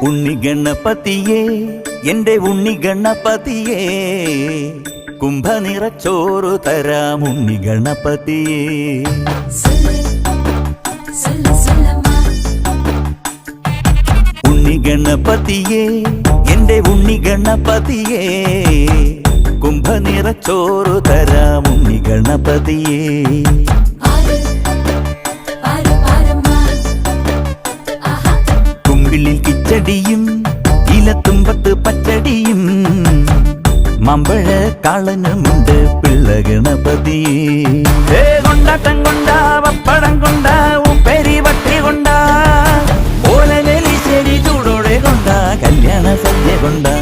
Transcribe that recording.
ഉണ്ണി ഗണപതിയേ എന്റെ ഉണ്ണി ഗണപതിയേ കുംഭനിറച്ചോറ് തരാം ഉണ്ണി ഗണപതിയേ ഉണ്ണി ഗണപതിയേ എന്റെ ഉണ്ണി ഗണപതിയേ കുംഭനിറച്ചോറ് തരാം ഉണ്ണി ഗണപതിയേ കുമ്പിളിൽ കിച്ചടിയും ഇലത്തുമ്പത്ത് പച്ചടിയും മമ്പഴ കാളനുമുണ്ട് പിള്ള ഗണപതിയേ കൊണ്ടാട്ടം കൊണ്ടാ പപ്പടം കൊണ്ടാ ഉപ്പേരി വട്ടി കൊണ്ടാ ഓലലി ശരി ചൂടോടെ കൊണ്ടാ കല്യാണ സദ്യ കൊണ്ടാ